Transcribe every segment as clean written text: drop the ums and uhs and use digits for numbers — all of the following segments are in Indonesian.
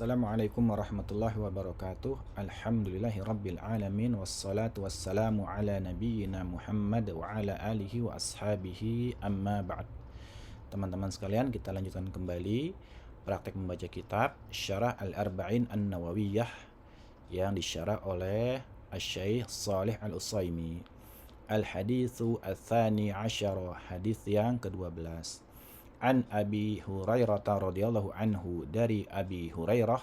Assalamualaikum warahmatullahi wabarakatuh. Alhamdulillahi rabbil alamin. Wassalatu wassalamu ala nabiyyina Muhammad wa ala alihi wa ashabihi amma ba'd. Teman-teman sekalian, kita lanjutkan kembali praktek membaca kitab Syarah Al-Arba'in An-Nawawiyah yang disyarah oleh Asy-Syaikh Shalih Al-Utsaimin. Al-haditsu ats-tsani asyara, hadis yang ke-12. An Abi Hurairah radhiyallahu anhu, dari Abi Hurairah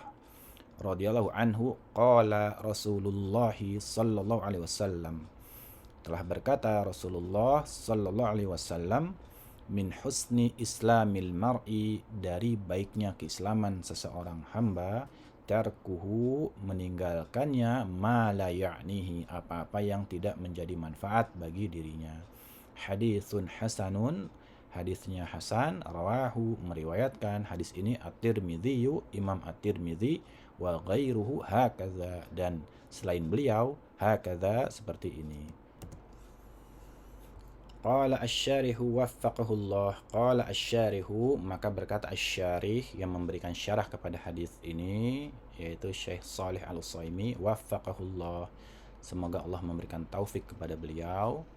radhiyallahu anhu, qala Rasulullah sallallahu alaihi wasallam, telah berkata Rasulullah sallallahu alaihi wasallam, min husni islamil mar'i, dari baiknya keislaman seseorang hamba, tarkuhu, meninggalkannya, ma la ya'nihi, apa-apa yang tidak menjadi manfaat bagi dirinya. Haditsun hasanun, hadisnya hasan, rawahu, meriwayatkan hadis ini At-Tirmidzi, Imam At-Tirmidzi, wa ghairuhu hakaza, dan selain beliau, hakaza, seperti ini. Qala asy-syarihu waffaqahullah, qala asy-syarihu, maka berkata asy-syarih yang memberikan syarah kepada hadis ini, yaitu Syekh Shalih Al-Utsaimin, waffaqahullah, semoga Allah memberikan taufik kepada beliau.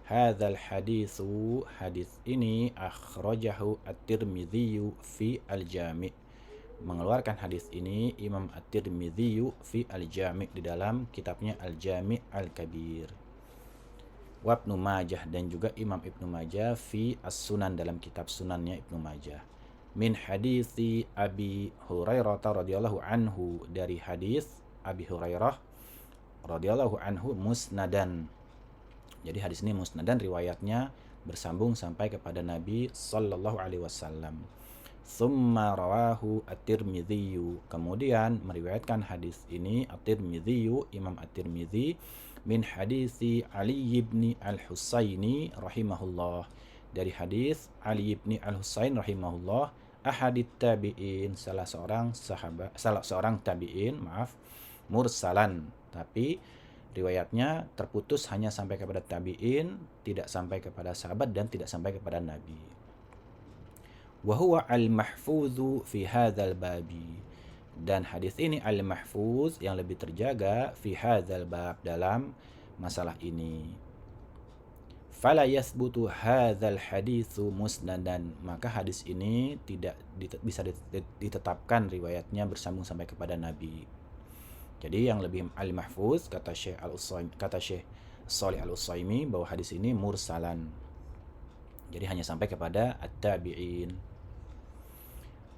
Hadzal haditsu, hadis ini, akhrajahu At-Tirmidzi fi Al-Jami', mengeluarkan hadis ini Imam At-Tirmidzi fi Al-Jami', di dalam kitabnya Al-Jami' Al-Kabir. Wa Ibnu Majah, dan juga Imam Ibnu Majah fi As-Sunan, dalam kitab Sunannya Ibnu Majah. Min hadisi Abi Hurairah radhiyallahu anhu, dari hadis Abi Hurairah radhiyallahu anhu, musnadan. Jadi hadis ini musnadan, riwayatnya bersambung sampai kepada Nabi sallallahu alaihi wasallam. Tsumma rawahu At-Tirmidzi, kemudian meriwayatkan hadis ini At-Tirmidzi, Imam At-Tirmidzi, min hadisi Ali ibn Al-Husaini rahimahullah, dari hadis Ali ibn Al-Husain rahimahullah, ahadit tabi'in, salah seorang tabi'in, mursalan, tapi riwayatnya terputus hanya sampai kepada tabi'in, tidak sampai kepada sahabat dan tidak sampai kepada Nabi. Wa huwa al-mahfuzu fi hadzal babi, dan hadis ini al-mahfuz, yang lebih terjaga, fi hadzal bab, dalam masalah ini. Fala yathbutu hadzal haditsu musnadan, maka hadis ini tidak bisa ditetapkan riwayatnya bersambung sampai kepada Nabi. Jadi yang lebih al-mahfuz, kata Syekh Shalih Al-Utsaimin, bahwa hadis ini mursalan, jadi hanya sampai kepada at-tabi'in.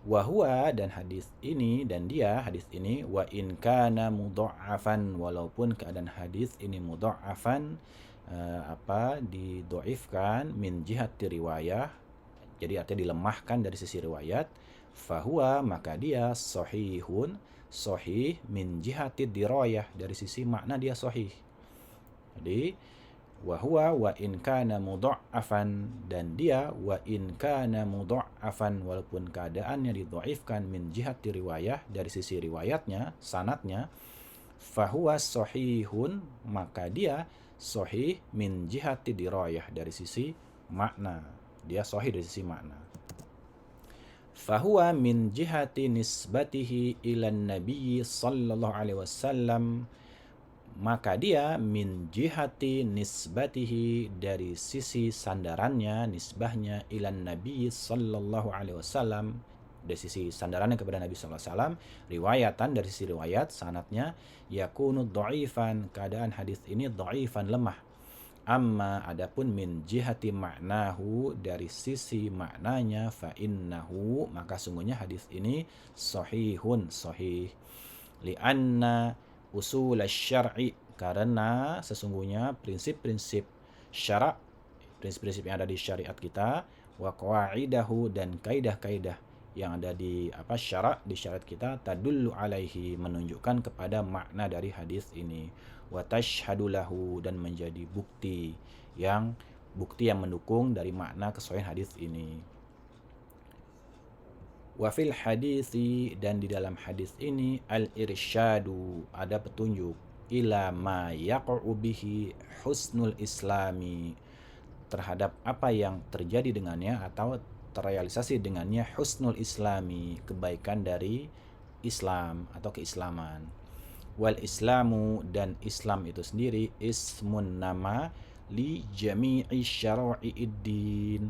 Wa huwa, dan hadis ini, dan dia hadis ini, wa in kana mudha'afan, walaupun keadaan hadis ini mudha'afan, didhaifkan, min jihati riwayah, jadi artinya dilemahkan dari sisi riwayat, fahuwa, maka dia sahihun, sahih, min jihati dirayah, dari sisi makna dia sahih. Jadi wa huwa wa in kana mudha'afan, dan dia wa in kana mudha'afan, walaupun keadaannya didhaifkan, min jihati riwayah, dari sisi riwayatnya, sanadnya, fahuwa sahihun, maka dia sahih, min jihati dirayah, dari sisi makna, dia sahih dari sisi makna. Fahuwa min jihati nisbatihi ilan nabiyyi sallallahu alaihi wasallam, maka dia min jihati nisbatihi, dari sisi sandarannya, nisbahnya, ilan nabi sallallahu alaihi wasallam, dari sisi sandarannya kepada Nabi sallallahu alaihi wasallam, riwayatan, dari sisi riwayat, sanadnya, yakunu dhaifan, keadaan hadis ini dhaifan, lemah. Amma, adapun min jihati maknahu, dari sisi maknanya, fa innahu, maka sungguhnya hadis ini sahihun, sahih. Li'anna usul syar'i, karena sesungguhnya prinsip-prinsip syara', prinsip-prinsip yang ada di syariat kita, wa qawaidahu, dan kaidah-kaidah yang ada di syara', di syariat kita, tadullu alaihi, menunjukkan kepada makna dari hadis ini, wa tashhadu lahu, dan menjadi bukti yang mendukung dari makna kesahihan hadis ini. Wa fil hadisi, dan di dalam hadis ini, al-irsyadu, ada petunjuk, ila ma yaqa'u bihi husnul islami, terhadap apa yang terjadi dengannya atau terrealisasi dengannya husnul islami, kebaikan dari Islam atau keislaman. Wal Islamu, dan Islam itu sendiri ismun, nama, li jami'i syara'i'iddin,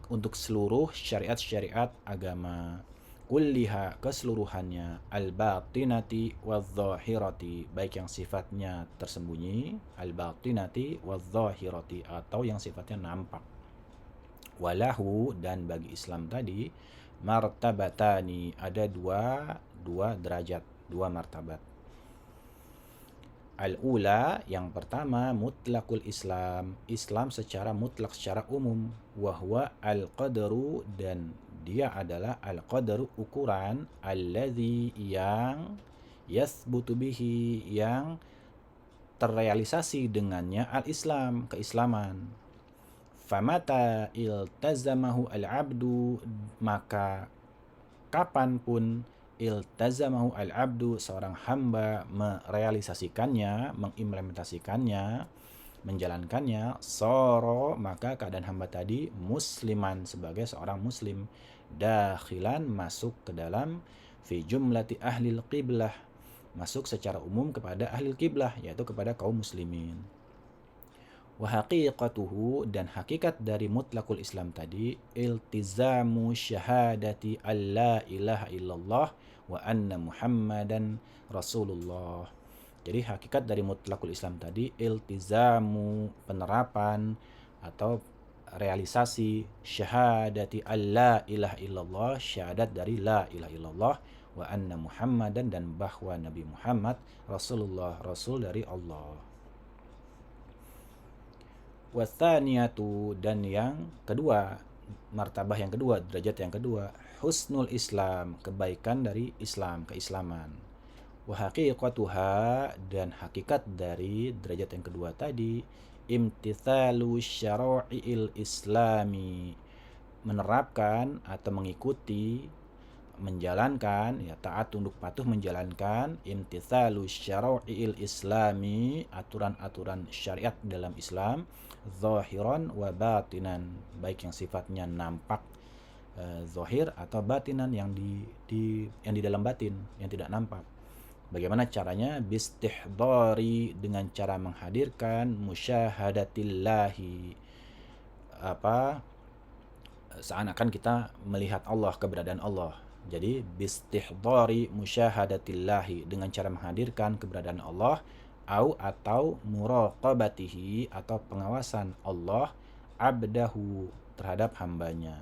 untuk seluruh syariat-syariat agama, kulliha, keseluruhannya, al-batinati wadh-dhahirati, baik yang sifatnya tersembunyi, al-batinati wadh-dhahirati, atau yang sifatnya nampak. Walahu, dan bagi Islam tadi, martabatani, ada dua derajat, dua martabat. Al-ula, yang pertama, mutlakul Islam, Islam secara mutlak, secara umum. Wahwa al-qadru, dan dia adalah al-qadru, ukuran, alladzi, yang yathbutu bihi, yang terrealisasi dengannya, al-Islam, keislaman. Famata iltazamahu al-abdu, maka kapanpun iltazamahu al-abdu, seorang hamba merealisasikannya, mengimplementasikannya, menjalankannya, soro, maka keadaan hamba tadi musliman, sebagai seorang muslim, dakhilan, masuk ke dalam, fi jumlati ahlil qiblah, masuk secara umum kepada ahlil qiblah, yaitu kepada kaum muslimin. Wa haqiqatuhu, dan hakikat dari mutlakul Islam tadi, iltizamu syahadati alla ilaha illallah wa anna muhammadan rasulullah. Jadi hakikat dari mutlakul Islam tadi, iltizamu, penerapan atau realisasi, syahadati alla ilaha illallah, syahadat dari la ilaha illallah, wa anna muhammadan, dan bahwa Nabi Muhammad rasulullah, rasul dari Allah. Wathaniyatu, dan yang kedua, martabah yang kedua, derajat yang kedua, husnul Islam, kebaikan dari Islam, keislaman. Wa haqiqatuha, dan hakikat dari derajat yang kedua tadi, imtithalu syara'i'il islami, menerapkan atau mengikuti, menjalankan, ya, taat, tunduk patuh, menjalankan, imtithalu syara'i'il islami, aturan-aturan syariat dalam Islam, zahiran wa batinan, baik yang sifatnya nampak, zahir, atau batinan, yang di dalam batin, yang tidak nampak. Bagaimana caranya? Bistihdari, dengan cara menghadirkan, musyahadatillahi, seakan-akan kita melihat Allah, keberadaan Allah. Jadi bistihdari musyahadatillahi, dengan cara menghadirkan keberadaan Allah, atau muraqabatihi, atau pengawasan Allah, abdahu, terhadap hambanya.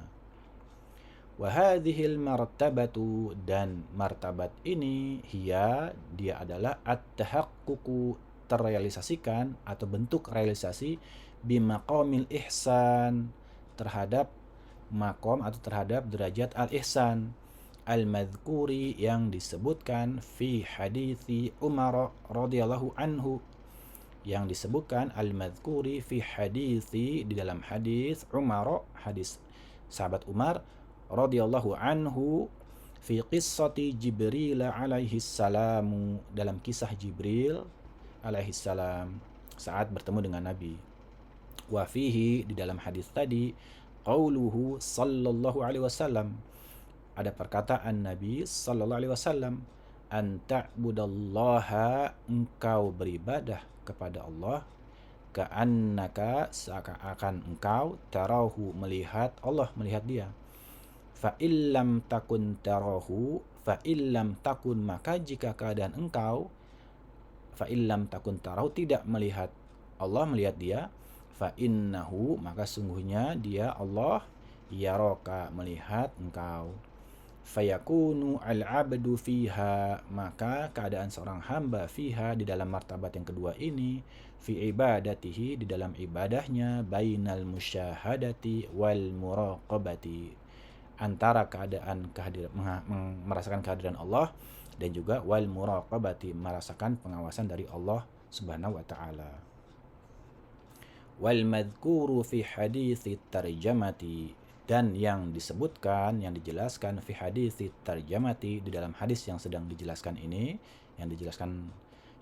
Wa hadhil martabatu, dan martabat ini, dia adalah at-tahaqququ, terrealisasikan atau bentuk realisasi, bimaqamil ihsan, terhadap makom atau terhadap derajat al-ihsan, al-madhkuri, yang disebutkan fi hadithi Umar radhiyallahu anhu, yang disebutkan al-madhkuri fi hadithi, di dalam hadis Umar, hadis sahabat Umar radhiyallahu anhu, fi qissati Jibril alaihi salamu, dalam kisah Jibril alaihi salam saat bertemu dengan Nabi. Wa fihi, di dalam hadis tadi, qauluhu sallallahu alaihi wasallam, ada perkataan Nabi sallallahu alaihi wasallam, an ta'budallaha, engkau beribadah kepada Allah, ka'annaka, seakan-akan engkau, tarahu, melihat Allah, melihat dia. Fa illam takun tarahu, fa illam takun, maka jika keadaan engkau, fa illam takun tarahu, tidak melihat Allah, melihat dia, fa innahu, maka sungguhnya dia Allah, yaraka, melihat engkau. Fayakunu al-abdu fiha, maka keadaan seorang hamba fiha, di dalam martabat yang kedua ini, fi ibadatihi, di dalam ibadahnya, bainal musyahadati wal muraqabati, antara keadaan merasakan kehadiran Allah, dan juga wal muraqabati, merasakan pengawasan dari Allah Subhanahu wa taala. Wal madhkuru fi hadithi tarjamati, dan yang disebutkan, yang dijelaskan, fi hadithi tarjamati, di dalam hadis yang sedang dijelaskan ini, yang dijelaskan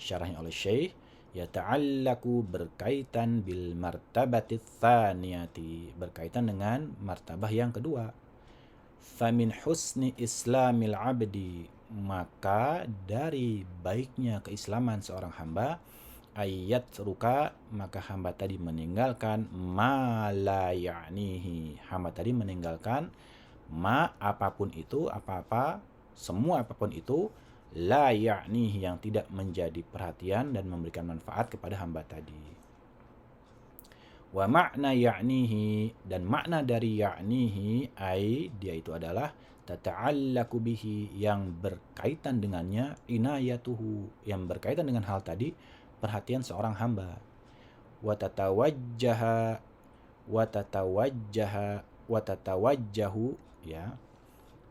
syarahnya oleh Syekh, yata'allaku, berkaitan, bil martabati tsaniyati, berkaitan dengan martabah yang kedua. Famin husni islamil abdi, maka dari baiknya keislaman seorang hamba, ayat ruka, maka hamba tadi meninggalkan ma la ya'nihi, hamba tadi meninggalkan ma apapun itu, apa-apa, semua apapun itu, la ya'nihi yang tidak menjadi perhatian dan memberikan manfaat kepada hamba tadi. Wa makna ya'nihi, dan makna dari ya'nihi ai dia itu adalah tata'allaku bihi, yang berkaitan dengannya, inayatuhu, yang berkaitan dengan hal tadi, perhatian seorang hamba. Wa tatawajjaha wa tatawajjaha wa tatawajjahu, ya.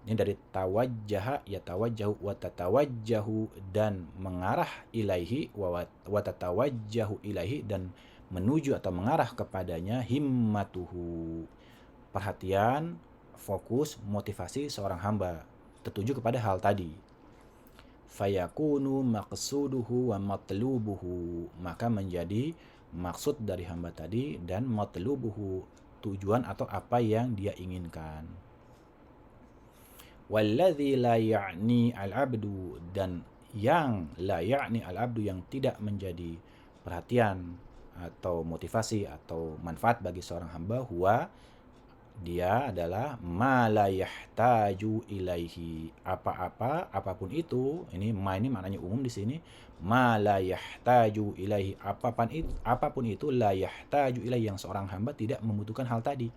Ini dari tawajjaha, ya tawajjahu, wa tatawajjahu, dan mengarah ilaihi, wa tatawajjahu ilaihi, dan menuju atau mengarah kepadanya, himmatuhu, perhatian, fokus, motivasi seorang hamba tertuju kepada hal tadi. Fayakunu maqsuduhu wa matlubuhu, maka menjadi maksud dari hamba tadi dan matlubuhu, tujuan atau apa yang dia inginkan. Walladzi la ya'ni al-'abdu, dan yang la ya'ni al-'abdu, yang tidak menjadi perhatian atau motivasi atau manfaat bagi seorang hamba, huwa, dia adalah ma la yahtaju ilaihi, apa-apa, apapun itu. Ini ma ini maknanya umum di sini. Ma la yahtaju ilaihi, apapun itu la yahtaju ilaihi, yang seorang hamba tidak membutuhkan hal tadi.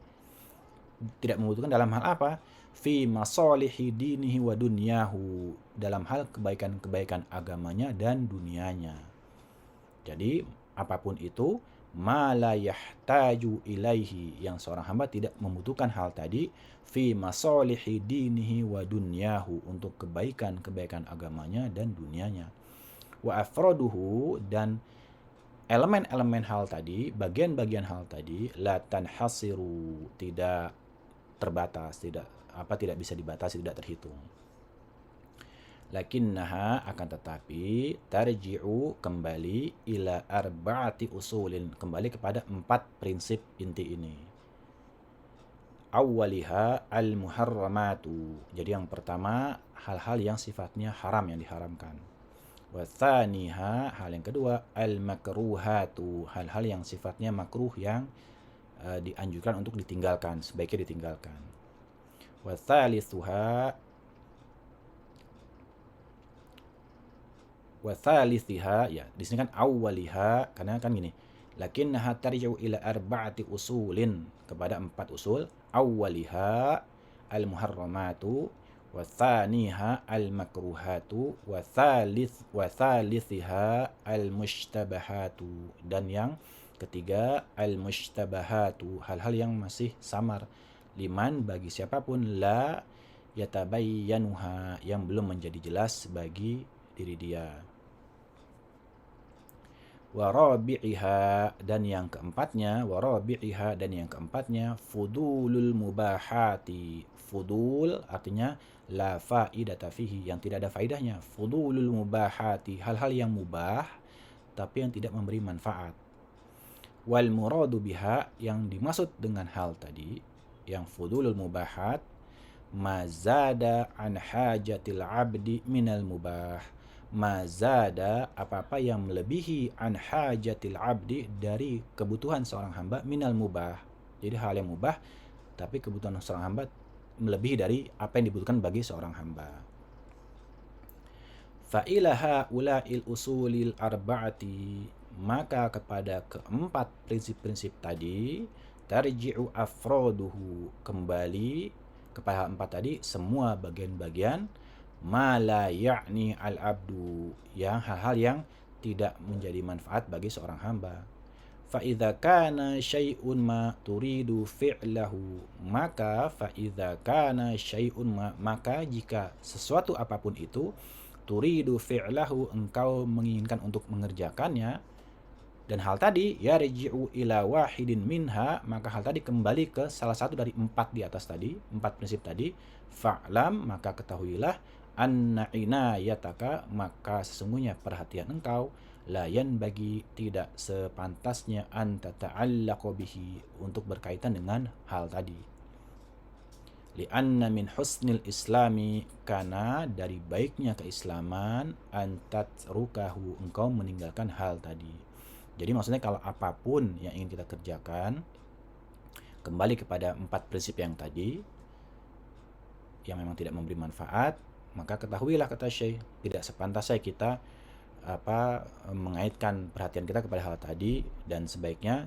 Tidak membutuhkan dalam hal apa? Fi masalihi dinihi wa dunyahu, dalam hal kebaikan-kebaikan agamanya dan dunianya. Jadi apapun itu, ma la yahtaju ilaihi, yang seorang hamba tidak membutuhkan hal tadi, fi masalihi dinihi wa dunyahu, untuk kebaikan-kebaikan agamanya dan dunianya. Wa afraduhu, dan elemen-elemen hal tadi, bagian-bagian hal tadi, la tanhasiru, tidak terbatas, tidak bisa dibatasi, tidak terhitung. Lakinnaha, akan tetapi, tarji'u, kembali, ila arba'ati usulin, kembali kepada 4 prinsip inti ini. Awwaliha al-muharramatu, jadi yang pertama hal-hal yang sifatnya haram, yang diharamkan. Wa tsaniha, hal yang kedua, al-makruhatu, hal-hal yang sifatnya makruh, yang dianjurkan untuk ditinggalkan, sebaiknya ditinggalkan. Wa thalithuha, wa thalithiha, ya di sini kan awwaliha, karena kan gini, lakinnaha tarji'u ila arba'ati usulin, kepada 4 usul. Awwaliha al-muharramatu, wa thaniha al-makruhatu, wa thalithiha al-mushtabahatu, dan yang ketiga al-mushtabahatu, hal-hal yang masih samar, liman, bagi siapapun, la yatabayyanuha, yang belum menjadi jelas bagi diri dia. Warabi'iha, dan yang keempatnya, fudulul mubahati. Fudul artinya la faidata fihi, yang tidak ada faidahnya. Fudulul mubahati, hal-hal yang mubah tapi yang tidak memberi manfaat. Wal muradu biha, yang dimaksud dengan hal tadi, yang fudulul mubahat, mazada an hajatil abdi minal mubah, mazada, apa-apa yang melebihi, an hajatil abdi, dari kebutuhan seorang hamba, minal mubah, jadi hal yang mubah tapi kebutuhan seorang hamba melebihi dari apa yang dibutuhkan bagi seorang hamba. Fa ila haula'il usulil arba'ati, maka kepada keempat prinsip-prinsip tadi, tarji'u afroduhu, kembali kepada 4 tadi, semua bagian-bagian, ma la ya'ni al-abdu, yang hal-hal yang tidak menjadi manfaat bagi seorang hamba. Fa idza kana syai'un ma turidu fi'lahu, maka fa idza kana syai'un ma, maka jika sesuatu apapun itu, turidu fi'lahu, engkau menginginkan untuk mengerjakannya, dan hal tadi yarji'u ila wahidin minha, maka hal tadi kembali ke salah satu dari 4 di atas tadi, 4 prinsip tadi, fa'lam, maka ketahuilah, anna inayataka, maka sesungguhnya perhatian engkau, layan bagi, tidak sepantasnya, anta ta'allaqo bihi, untuk berkaitan dengan hal tadi. Li'anna min husnil islami, karena dari baiknya keislaman, antat rukahu, engkau meninggalkan hal tadi. Jadi maksudnya kalau apapun yang ingin kita kerjakan, kembali kepada 4 prinsip yang tadi, yang memang tidak memberi manfaat, maka ketahuilah, kata Syekh, tidak sepantasnya kita mengaitkan perhatian kita kepada hal tadi, dan sebaiknya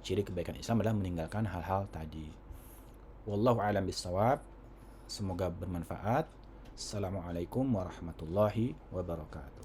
ciri kebaikan Islam adalah meninggalkan hal-hal tadi. Wallahu a'lam bishawab. Semoga bermanfaat. Assalamualaikum warahmatullahi wabarakatuh.